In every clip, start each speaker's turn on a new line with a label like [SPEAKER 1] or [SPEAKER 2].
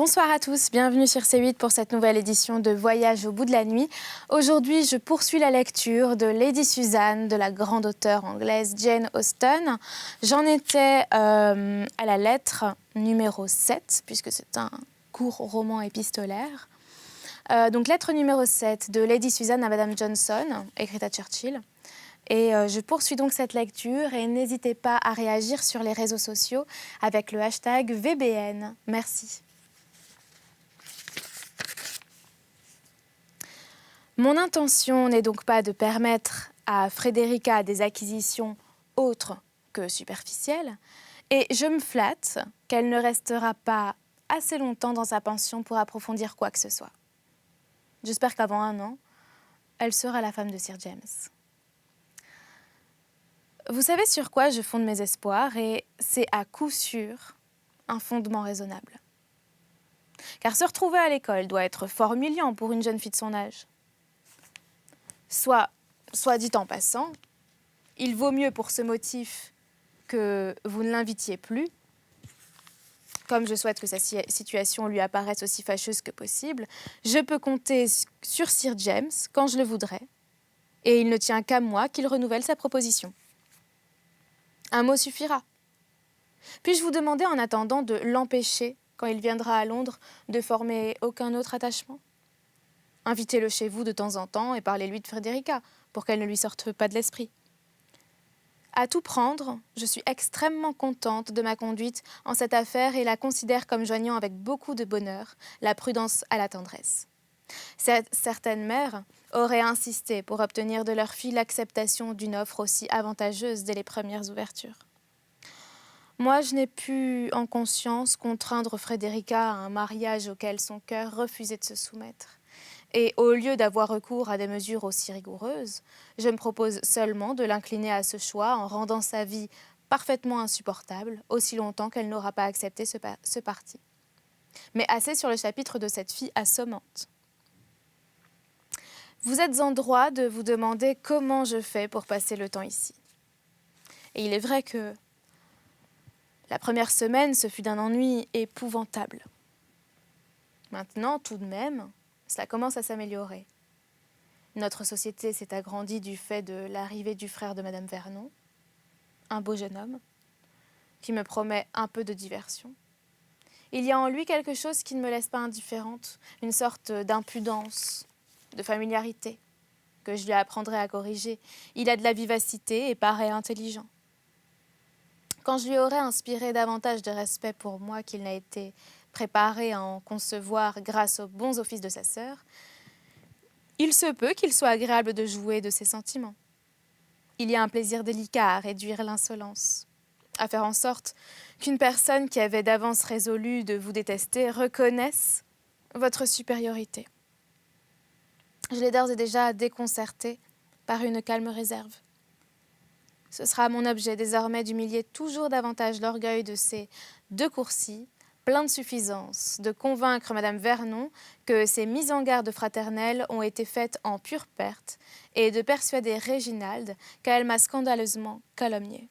[SPEAKER 1] Bonsoir à tous, bienvenue sur C8 pour cette nouvelle édition de Voyage au bout de la nuit. Aujourd'hui, je poursuis la lecture de Lady Susan de la grande auteure anglaise Jane Austen. J'en étais à la lettre numéro 7, puisque c'est un court roman épistolaire. Donc lettre numéro 7 de Lady Susan à Madame Johnson, écrite à Churchill. Et je poursuis donc cette lecture et n'hésitez pas à réagir sur les réseaux sociaux avec le hashtag VBN. Merci. Mon intention n'est donc pas de permettre à Frederica des acquisitions autres que superficielles, et je me flatte qu'elle ne restera pas assez longtemps dans sa pension pour approfondir quoi que ce soit. J'espère qu'avant 1 an, elle sera la femme de Sir James. Vous savez sur quoi je fonde mes espoirs, et c'est à coup sûr un fondement raisonnable. Car se retrouver à l'école doit être fort humiliant pour une jeune fille de son âge. Soit dit en passant, il vaut mieux pour ce motif que vous ne l'invitiez plus, comme je souhaite que sa situation lui apparaisse aussi fâcheuse que possible. Je peux compter sur Sir James quand je le voudrais, et il ne tient qu'à moi qu'il renouvelle sa proposition. Un mot suffira. Puis-je vous demander en attendant de l'empêcher, quand il viendra à Londres, de former aucun autre attachement ? Invitez-le chez vous de temps en temps et parlez-lui de Frederica, pour qu'elle ne lui sorte pas de l'esprit. À tout prendre, je suis extrêmement contente de ma conduite en cette affaire et la considère comme joignant avec beaucoup de bonheur la prudence à la tendresse. Certaines mères auraient insisté pour obtenir de leur fille l'acceptation d'une offre aussi avantageuse dès les premières ouvertures. Moi, je n'ai pu, en conscience, contraindre Frederica à un mariage auquel son cœur refusait de se soumettre. Et au lieu d'avoir recours à des mesures aussi rigoureuses, je me propose seulement de l'incliner à ce choix en rendant sa vie parfaitement insupportable, aussi longtemps qu'elle n'aura pas accepté ce parti. Mais assez sur le chapitre de cette fille assommante. Vous êtes en droit de vous demander comment je fais pour passer le temps ici. Et il est vrai que la première semaine, ce fut d'un ennui épouvantable. Maintenant, tout de même, cela commence à s'améliorer. Notre société s'est agrandie du fait de l'arrivée du frère de Madame Vernon, un beau jeune homme, qui me promet un peu de diversion. Il y a en lui quelque chose qui ne me laisse pas indifférente, une sorte d'impudence, de familiarité, que je lui apprendrai à corriger. Il a de la vivacité et paraît intelligent. Quand je lui aurai inspiré davantage de respect pour moi qu'il n'a été préparé à en concevoir grâce aux bons offices de sa sœur, il se peut qu'il soit agréable de jouer de ses sentiments. Il y a un plaisir délicat à réduire l'insolence, à faire en sorte qu'une personne qui avait d'avance résolu de vous détester reconnaisse votre supériorité. Je l'ai d'ores et déjà déconcerté par une calme réserve. Ce sera mon objet désormais d'humilier toujours davantage l'orgueil de ces 2 Courcy, plein de suffisance, de convaincre Madame Vernon que ces mises en garde fraternelles ont été faites en pure perte et de persuader Réginald qu'elle m'a scandaleusement calomniée.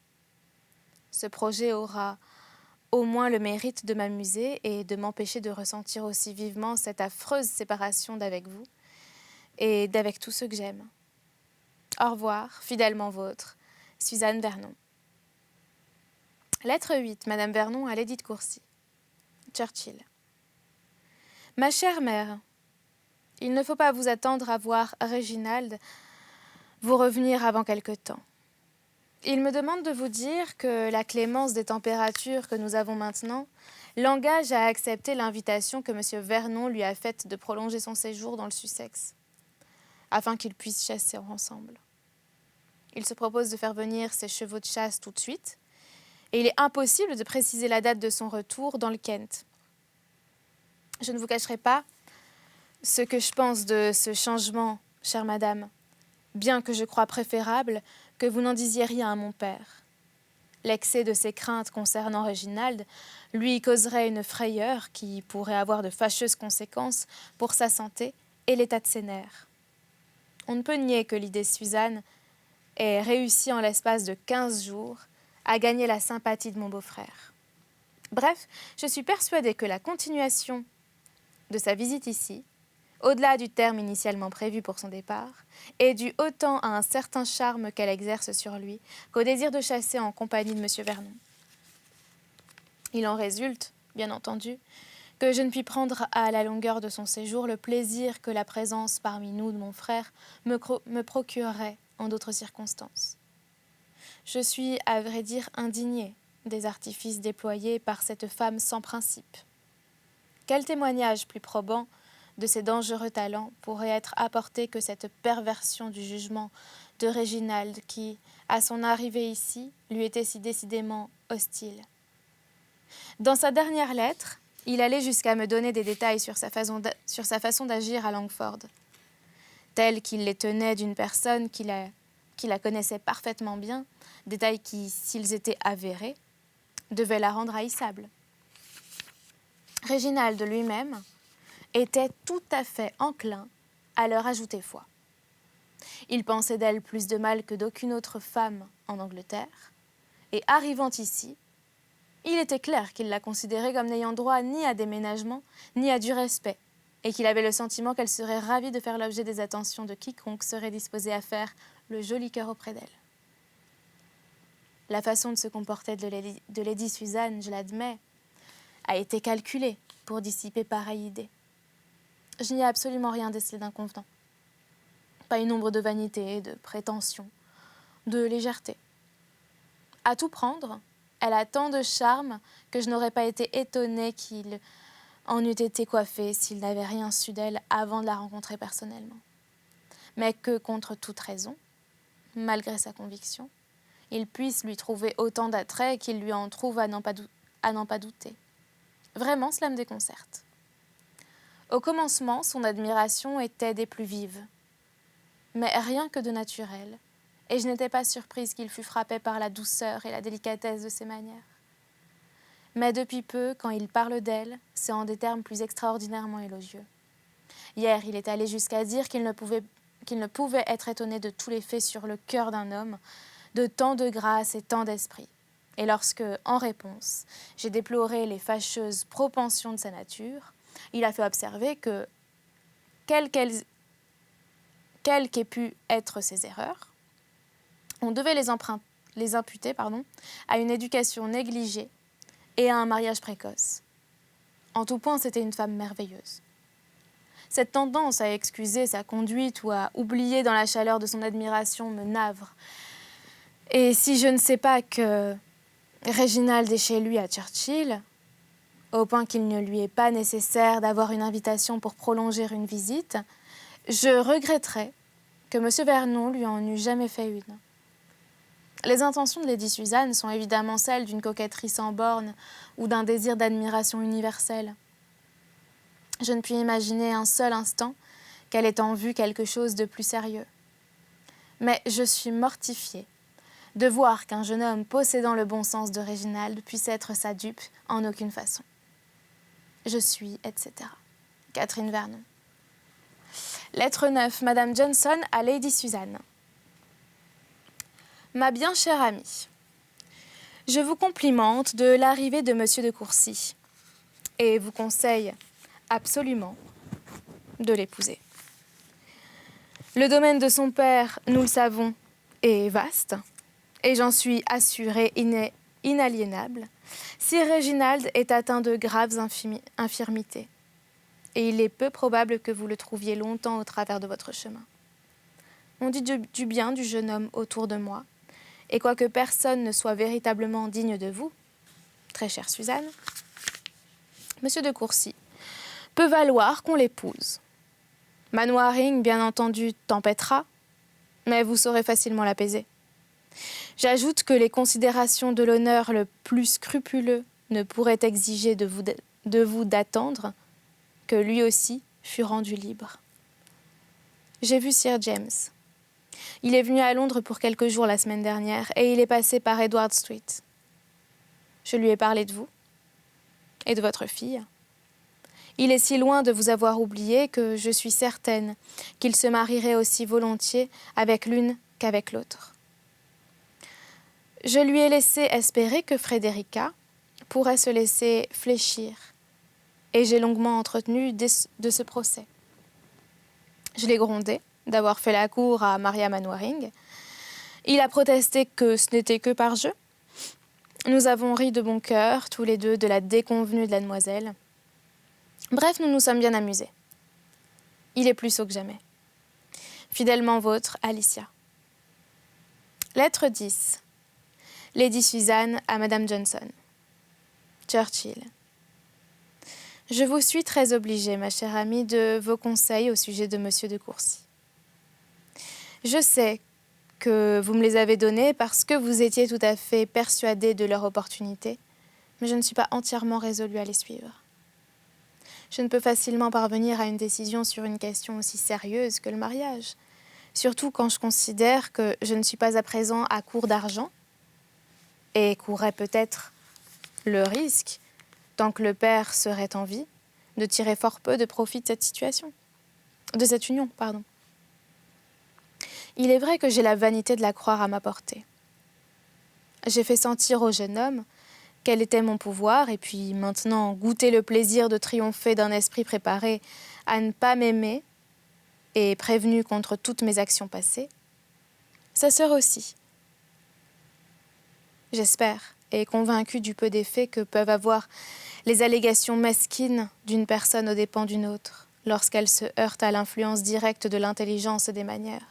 [SPEAKER 1] Ce projet aura au moins le mérite de m'amuser et de m'empêcher de ressentir aussi vivement cette affreuse séparation d'avec vous et d'avec tous ceux que j'aime. Au revoir, fidèlement vôtre, Suzanne Vernon. Lettre 8, Madame Vernon à Lady de Courcy. Churchill. Ma chère mère, il ne faut pas vous attendre à voir Réginald vous revenir avant quelque temps. Il me demande de vous dire que la clémence des températures que nous avons maintenant l'engage à accepter l'invitation que M. Vernon lui a faite de prolonger son séjour dans le Sussex, afin qu'ils puissent chasser ensemble. Il se propose de faire venir ses chevaux de chasse tout de suite, et il est impossible de préciser la date de son retour dans le Kent. Je ne vous cacherai pas ce que je pense de ce changement, chère madame, bien que je crois préférable que vous n'en disiez rien à mon père. L'excès de ses craintes concernant Réginald lui causerait une frayeur qui pourrait avoir de fâcheuses conséquences pour sa santé et l'état de ses nerfs. On ne peut nier que l'idée Suzanne ait réussi en l'espace de 15 jours à gagner la sympathie de mon beau-frère. Bref, je suis persuadée que la continuation de sa visite ici, au-delà du terme initialement prévu pour son départ, est due autant à un certain charme qu'elle exerce sur lui qu'au désir de chasser en compagnie de M. Vernon. Il en résulte, bien entendu, que je ne puis prendre à la longueur de son séjour le plaisir que la présence parmi nous de mon frère me procurerait en d'autres circonstances. Je suis, à vrai dire, indignée des artifices déployés par cette femme sans principe. Quel témoignage plus probant de ses dangereux talents pourrait être apporté que cette perversion du jugement de Réginald qui, à son arrivée ici, lui était si décidément hostile. Dans sa dernière lettre, il allait jusqu'à me donner des détails sur sa façon d'agir à Langford, tels qu'il les tenait d'une personne qui la connaissait parfaitement bien, détails qui, s'ils étaient avérés, devaient la rendre haïssable. Réginald lui-même était tout à fait enclin à leur ajouter foi. Il pensait d'elle plus de mal que d'aucune autre femme en Angleterre, et arrivant ici, il était clair qu'il la considérait comme n'ayant droit ni à des ménagements, ni à du respect, et qu'il avait le sentiment qu'elle serait ravie de faire l'objet des attentions de quiconque serait disposé à faire le joli cœur auprès d'elle. La façon de se comporter de Lady Suzanne, je l'admets, a été calculée pour dissiper pareille idée. Je n'y ai absolument rien décelé d'inconvenant. Pas une ombre de vanité, de prétention, de légèreté. À tout prendre, elle a tant de charme que je n'aurais pas été étonnée qu'il en eût été coiffé s'il n'avait rien su d'elle avant de la rencontrer personnellement. Mais que, contre toute raison, malgré sa conviction, il puisse lui trouver autant d'attrait qu'il lui en trouve à n'en pas douter. Vraiment, cela me déconcerte. Au commencement, son admiration était des plus vives, mais rien que de naturel, et je n'étais pas surprise qu'il fût frappé par la douceur et la délicatesse de ses manières. Mais depuis peu, quand il parle d'elle, c'est en des termes plus extraordinairement élogieux. Hier, il est allé jusqu'à dire qu'il ne pouvait être étonné de tous les faits sur le cœur d'un homme, de tant de grâce et tant d'esprit. Et lorsque, en réponse, j'ai déploré les fâcheuses propensions de sa nature, il a fait observer que, quelles qu'aient pu être ses erreurs, on devait les imputer à une éducation négligée et à un mariage précoce. En tout point, c'était une femme merveilleuse. Cette tendance à excuser sa conduite ou à oublier dans la chaleur de son admiration me navre. Et si je ne sais pas que Réginald est chez lui à Churchill, au point qu'il ne lui est pas nécessaire d'avoir une invitation pour prolonger une visite, je regretterais que M. Vernon lui en eût jamais fait une. Les intentions de Lady Suzanne sont évidemment celles d'une coquetterie sans bornes ou d'un désir d'admiration universelle. Je ne puis imaginer un seul instant qu'elle ait en vue quelque chose de plus sérieux. Mais je suis mortifiée de voir qu'un jeune homme possédant le bon sens de Réginald puisse être sa dupe en aucune façon. Je suis, etc. Catherine Vernon. Lettre 9, Madame Johnson à Lady Suzanne. Ma bien chère amie, je vous complimente de l'arrivée de Monsieur de Courcy et vous conseille absolument de l'épouser. Le domaine de son père, nous le savons, est vaste et j'en suis assurée inaliénable si Réginald est atteint de graves infirmités. Et il est peu probable que vous le trouviez longtemps au travers de votre chemin. On dit du bien du jeune homme autour de moi, et quoique personne ne soit véritablement digne de vous, très chère Suzanne, Monsieur de Courcy peut valoir qu'on l'épouse. Manoiring, bien entendu, tempêtera, mais vous saurez facilement l'apaiser. J'ajoute que les considérations de l'honneur le plus scrupuleux ne pourraient exiger de vous d'attendre que lui aussi fût rendu libre. J'ai vu Sir James. Il est venu à Londres pour quelques jours la semaine dernière et il est passé par Edward Street. Je lui ai parlé de vous et de votre fille. Il est si loin de vous avoir oublié que je suis certaine qu'il se marierait aussi volontiers avec l'une qu'avec l'autre. Je lui ai laissé espérer que Frédérica pourrait se laisser fléchir et j'ai longuement entretenu de ce procès. Je l'ai grondé d'avoir fait la cour à Maria Manwaring. Il a protesté que ce n'était que par jeu. Nous avons ri de bon cœur, tous les deux, de la déconvenue de la demoiselle. Bref, nous nous sommes bien amusés. Il est plus sot que jamais. Fidèlement vôtre, Alicia. Lettre 10. Lady Suzanne à Madame Johnson. Churchill. Je vous suis très obligée, ma chère amie, de vos conseils au sujet de Monsieur de Courcy. Je sais que vous me les avez donnés parce que vous étiez tout à fait persuadée de leur opportunité, mais je ne suis pas entièrement résolue à les suivre. Je ne peux facilement parvenir à une décision sur une question aussi sérieuse que le mariage, surtout quand je considère que je ne suis pas à présent à court d'argent et courrais peut-être le risque, tant que le père serait en vie, de tirer fort peu de profit de cette situation, de cette union, pardon. Il est vrai que j'ai la vanité de la croire à ma portée. J'ai fait sentir au jeune homme quel était mon pouvoir, et puis maintenant goûter le plaisir de triompher d'un esprit préparé à ne pas m'aimer et prévenu contre toutes mes actions passées. Sa sœur aussi, j'espère, est convaincue du peu d'effet que peuvent avoir les allégations mesquines d'une personne aux dépens d'une autre, lorsqu'elle se heurte à l'influence directe de l'intelligence et des manières.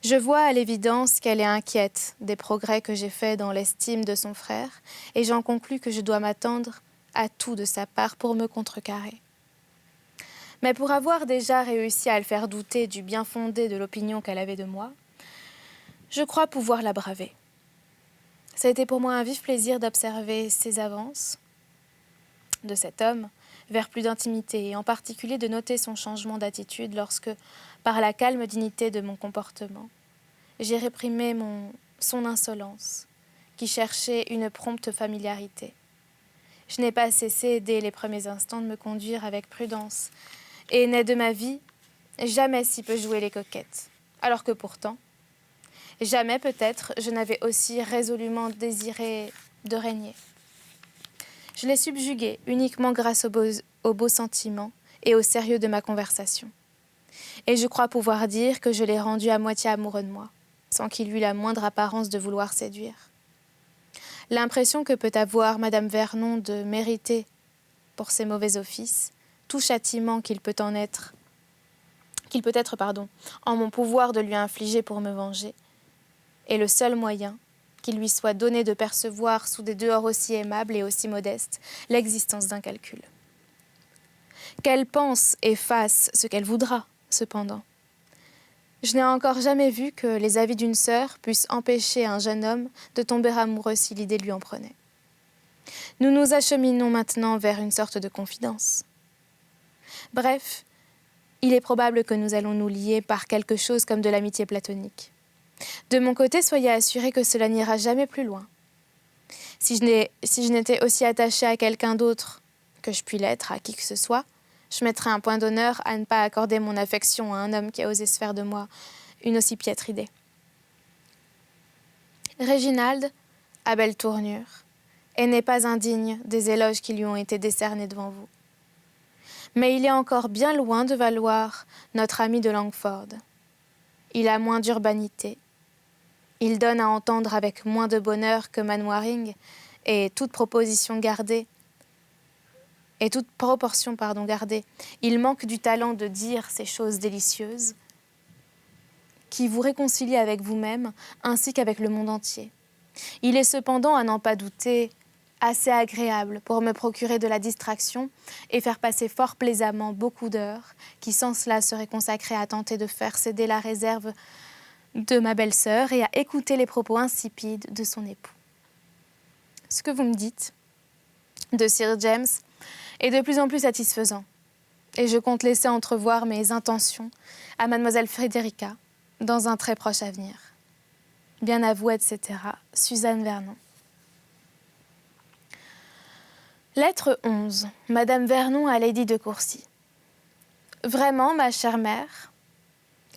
[SPEAKER 1] Je vois à l'évidence qu'elle est inquiète des progrès que j'ai faits dans l'estime de son frère, et j'en conclus que je dois m'attendre à tout de sa part pour me contrecarrer. Mais pour avoir déjà réussi à le faire douter du bien fondé de l'opinion qu'elle avait de moi, je crois pouvoir la braver. Ça a été pour moi un vif plaisir d'observer ses avances de cet homme vers plus d'intimité, et en particulier de noter son changement d'attitude lorsque, par la calme dignité de mon comportement, j'ai réprimé son insolence, qui cherchait une prompte familiarité. Je n'ai pas cessé, dès les premiers instants, de me conduire avec prudence, et n'ai de ma vie jamais si peu joué les coquettes, alors que pourtant, jamais peut-être je n'avais aussi résolument désiré de régner. Je l'ai subjugué uniquement grâce aux beaux sentiments et au sérieux de ma conversation. Et je crois pouvoir dire que je l'ai rendu à moitié amoureux de moi, sans qu'il eût la moindre apparence de vouloir séduire. L'impression que peut avoir Madame Vernon de mériter, pour ses mauvais offices, tout châtiment qu'il peut être en mon pouvoir de lui infliger pour me venger, est le seul moyen qu'il lui soit donné de percevoir sous des dehors aussi aimables et aussi modestes l'existence d'un calcul. Qu'elle pense et fasse ce qu'elle voudra, cependant. Je n'ai encore jamais vu que les avis d'une sœur puissent empêcher un jeune homme de tomber amoureux si l'idée lui en prenait. Nous nous acheminons maintenant vers une sorte de confidence. Bref, il est probable que nous allons nous lier par quelque chose comme de l'amitié platonique. De mon côté, soyez assurés que cela n'ira jamais plus loin. Si je n'étais aussi attachée à quelqu'un d'autre que je puis l'être à qui que ce soit, je mettrais un point d'honneur à ne pas accorder mon affection à un homme qui a osé se faire de moi une aussi piètre idée. Réginald a belle tournure et n'est pas indigne des éloges qui lui ont été décernés devant vous. Mais il est encore bien loin de valoir notre ami de Langford. Il a moins d'urbanité. Il donne à entendre avec moins de bonheur que Manwaring, et toute proportion gardée, il manque du talent de dire ces choses délicieuses qui vous réconcilient avec vous-même ainsi qu'avec le monde entier. Il est cependant, à n'en pas douter, assez agréable pour me procurer de la distraction et faire passer fort plaisamment beaucoup d'heures qui sans cela seraient consacrées à tenter de faire céder la réserve de ma belle-sœur et à écouter les propos insipides de son époux. Ce que vous me dites de Sir James est de plus en plus satisfaisant, et je compte laisser entrevoir mes intentions à mademoiselle Frédérica dans un très proche avenir. Bien à vous, etc. Suzanne Vernon. Lettre 11. Madame Vernon à Lady de Courcy. Vraiment, ma chère mère,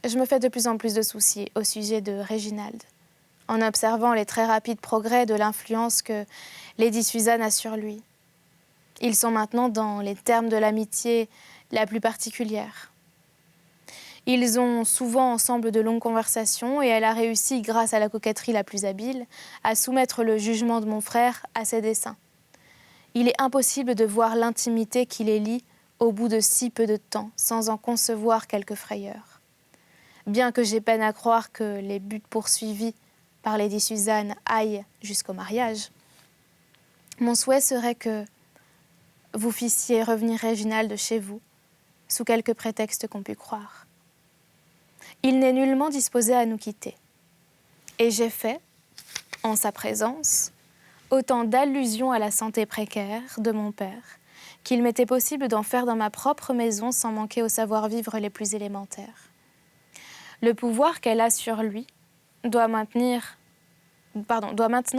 [SPEAKER 1] je me fais de plus en plus de soucis au sujet de Réginald, en observant les très rapides progrès de l'influence que Lady Suzanne a sur lui. Ils sont maintenant dans les termes de l'amitié la plus particulière. Ils ont souvent ensemble de longues conversations et elle a réussi, grâce à la coquetterie la plus habile, à soumettre le jugement de mon frère à ses desseins. Il est impossible de voir l'intimité qui les lie au bout de si peu de temps, sans en concevoir quelque frayeur. Bien que j'ai peine à croire que les buts poursuivis par Lady Suzanne aillent jusqu'au mariage, mon souhait serait que vous fissiez revenir Réginald de chez vous, sous quelque prétexte qu'on pût croire. Il n'est nullement disposé à nous quitter. Et j'ai fait, en sa présence, autant d'allusions à la santé précaire de mon père qu'il m'était possible d'en faire dans ma propre maison sans manquer au savoir-vivre les plus élémentaires. Le pouvoir qu'elle a sur lui doit maintenant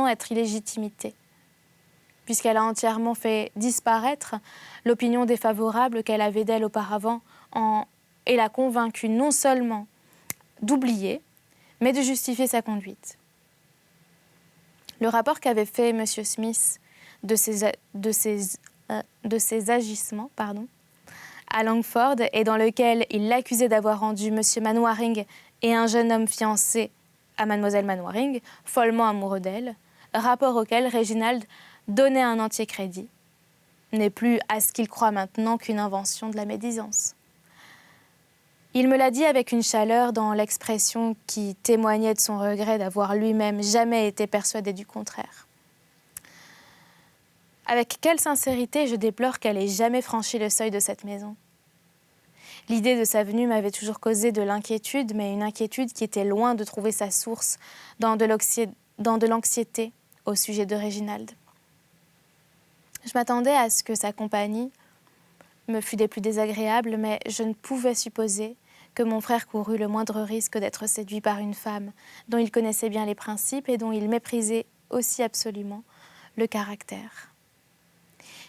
[SPEAKER 1] être illégitimité, puisqu'elle a entièrement fait disparaître l'opinion défavorable qu'elle avait d'elle auparavant et l'a convaincue non seulement d'oublier, mais de justifier sa conduite. Le rapport qu'avait fait M. Smith de ses agissements à Langford et dans lequel il l'accusait d'avoir rendu M. Mainwaring et un jeune homme fiancé à Mlle Mainwaring follement amoureux d'elle, rapport auquel Réginald donnait un entier crédit, n'est plus, à ce qu'il croit maintenant, qu'une invention de la médisance. Il me l'a dit avec une chaleur dans l'expression qui témoignait de son regret d'avoir lui-même jamais été persuadé du contraire. Avec quelle sincérité je déplore qu'elle ait jamais franchi le seuil de cette maison. L'idée de sa venue m'avait toujours causé de l'inquiétude, mais une inquiétude qui était loin de trouver sa source dans de l'anxiété au sujet de Réginald. Je m'attendais à ce que sa compagnie me fût des plus désagréables, mais je ne pouvais supposer que mon frère courût le moindre risque d'être séduit par une femme dont il connaissait bien les principes et dont il méprisait aussi absolument le caractère.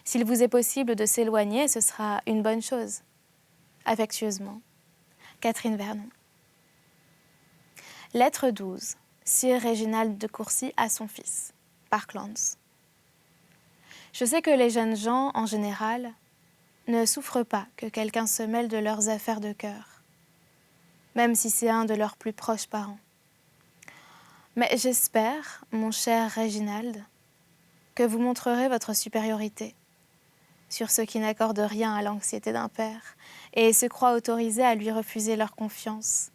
[SPEAKER 1] S'il vous est possible de s'éloigner, ce sera une bonne chose. Affectueusement, Catherine Vernon. Lettre 12. Sir Réginald de Courcy à son fils. Parklands. Je sais que les jeunes gens, en général, ne souffrent pas que quelqu'un se mêle de leurs affaires de cœur, même si c'est un de leurs plus proches parents. Mais j'espère, mon cher Réginald, que vous montrerez votre supériorité sur ceux qui n'accordent rien à l'anxiété d'un père et se croient autorisés à lui refuser leur confiance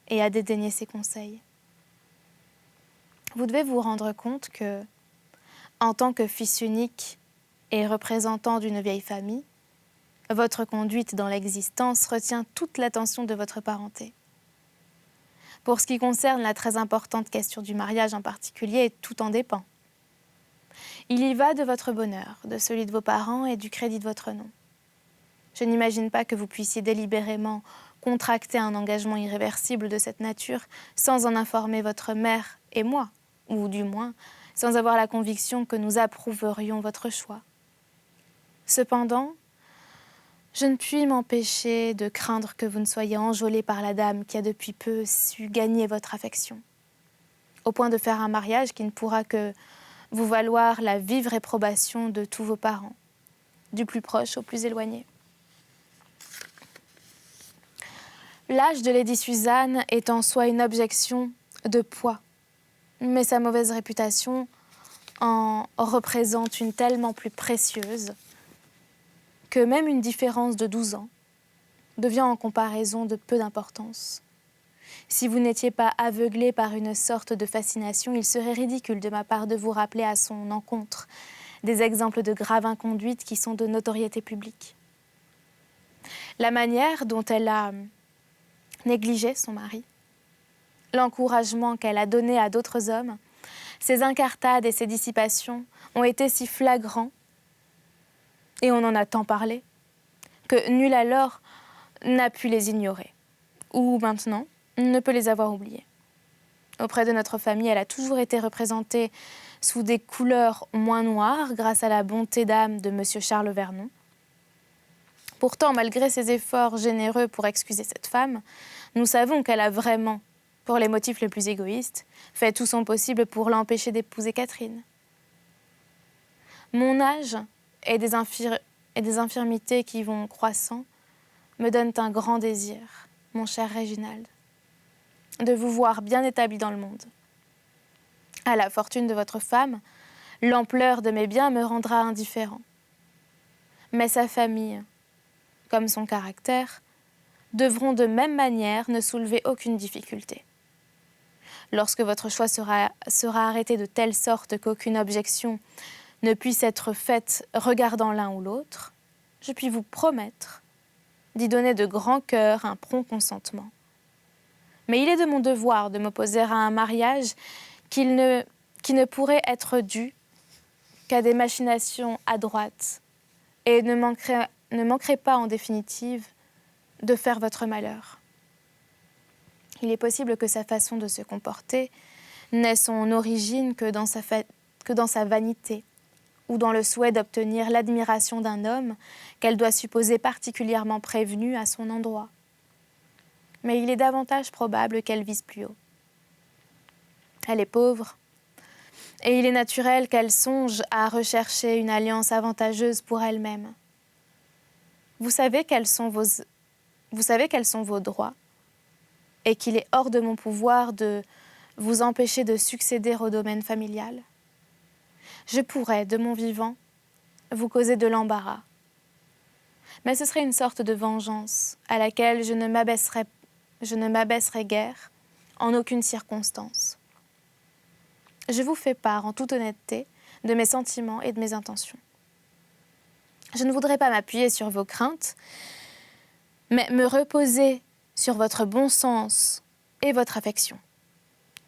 [SPEAKER 1] et à dédaigner ses conseils. Vous devez vous rendre compte que, en tant que fils unique et représentant d'une vieille famille, votre conduite dans l'existence retient toute l'attention de votre parenté. Pour ce qui concerne la très importante question du mariage en particulier, tout en dépend. Il y va de votre bonheur, de celui de vos parents et du crédit de votre nom. Je n'imagine pas que vous puissiez délibérément contracter un engagement irréversible de cette nature sans en informer votre mère et moi, ou du moins sans avoir la conviction que nous approuverions votre choix. Cependant, je ne puis m'empêcher de craindre que vous ne soyez enjôlé par la dame qui a depuis peu su gagner votre affection, au point de faire un mariage qui ne pourra que vous valoir la vive réprobation de tous vos parents, du plus proche au plus éloigné. L'âge de Lady Suzanne est en soi une objection de poids, mais sa mauvaise réputation en représente une tellement plus précieuse que même une différence de 12 ans devient en comparaison de peu d'importance. Si vous n'étiez pas aveuglé par une sorte de fascination, il serait ridicule de ma part de vous rappeler à son encontre des exemples de grave inconduite qui sont de notoriété publique. La manière dont elle a négligé son mari, l'encouragement qu'elle a donné à d'autres hommes, ses incartades et ses dissipations ont été si flagrants, et on en a tant parlé, que nul alors n'a pu les ignorer, ou maintenant ne peut les avoir oubliés. Auprès de notre famille, elle a toujours été représentée sous des couleurs moins noires grâce à la bonté d'âme de M. Charles Vernon. Pourtant, malgré ses efforts généreux pour excuser cette femme, nous savons qu'elle a vraiment, pour les motifs les plus égoïstes, fait tout son possible pour l'empêcher d'épouser Catherine. Mon âge et des infirmités qui vont croissant me donnent un grand désir, mon cher Réginald, de vous voir bien établi dans le monde. À la fortune de votre femme, l'ampleur de mes biens me rendra indifférent. Mais sa famille, comme son caractère, devront de même manière ne soulever aucune difficulté. Lorsque votre choix sera arrêté de telle sorte qu'aucune objection ne puisse être faite regardant l'un ou l'autre, je puis vous promettre d'y donner de grand cœur un prompt consentement. Mais il est de mon devoir de m'opposer à un mariage qui ne pourrait être dû qu'à des machinations adroites et ne manquerait pas en définitive de faire votre malheur. Il est possible que sa façon de se comporter n'ait son origine que dans sa vanité ou dans le souhait d'obtenir l'admiration d'un homme qu'elle doit supposer particulièrement prévenu à son endroit. Mais il est davantage probable qu'elle vise plus haut. Elle est pauvre, et il est naturel qu'elle songe à rechercher une alliance avantageuse pour elle-même. Vous savez quels sont vos droits, et qu'il est hors de mon pouvoir de vous empêcher de succéder au domaine familial. Je pourrais, de mon vivant, vous causer de l'embarras. Mais ce serait une sorte de vengeance à laquelle je ne m'abaisserai guère en aucune circonstance. Je vous fais part en toute honnêteté de mes sentiments et de mes intentions. Je ne voudrais pas m'appuyer sur vos craintes, mais me reposer sur votre bon sens et votre affection.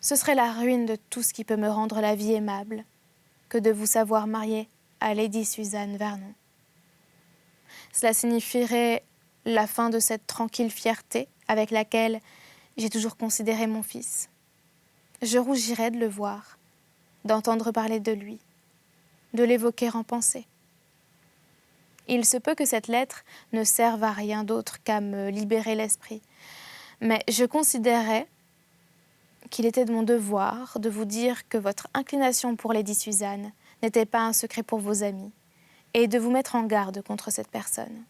[SPEAKER 1] Ce serait la ruine de tout ce qui peut me rendre la vie aimable que de vous savoir mariée à Lady Suzanne Vernon. Cela signifierait la fin de cette tranquille fierté avec laquelle j'ai toujours considéré mon fils. Je rougirais de le voir, d'entendre parler de lui, de l'évoquer en pensée. Il se peut que cette lettre ne serve à rien d'autre qu'à me libérer l'esprit, mais je considérais qu'il était de mon devoir de vous dire que votre inclination pour Lady Suzanne n'était pas un secret pour vos amis, et de vous mettre en garde contre cette personne.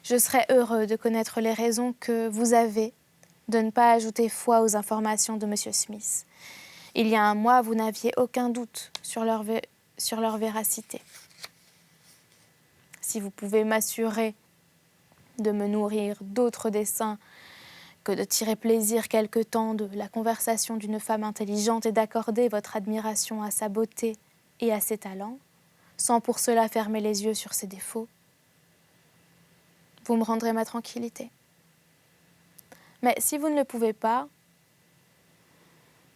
[SPEAKER 1] Je serais heureux de connaître les raisons que vous avez de ne pas ajouter foi aux informations de M. Smith. Il y a un mois, vous n'aviez aucun doute sur leur véracité. Si vous pouvez m'assurer de me nourrir d'autres desseins que de tirer plaisir quelque temps de la conversation d'une femme intelligente et d'accorder votre admiration à sa beauté et à ses talents, sans pour cela fermer les yeux sur ses défauts, vous me rendrez ma tranquillité. Mais si vous ne le pouvez pas,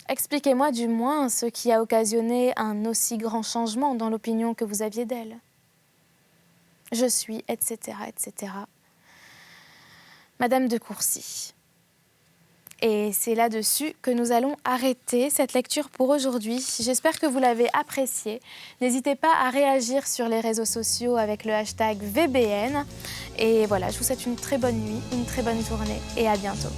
[SPEAKER 1] expliquez-moi du moins ce qui a occasionné un aussi grand changement dans l'opinion que vous aviez d'elle. Je suis, etc., etc. Madame de Courcy. Et c'est là-dessus que nous allons arrêter cette lecture pour aujourd'hui. J'espère que vous l'avez appréciée. N'hésitez pas à réagir sur les réseaux sociaux avec le hashtag VBN. Et voilà, je vous souhaite une très bonne nuit, une très bonne journée et à bientôt.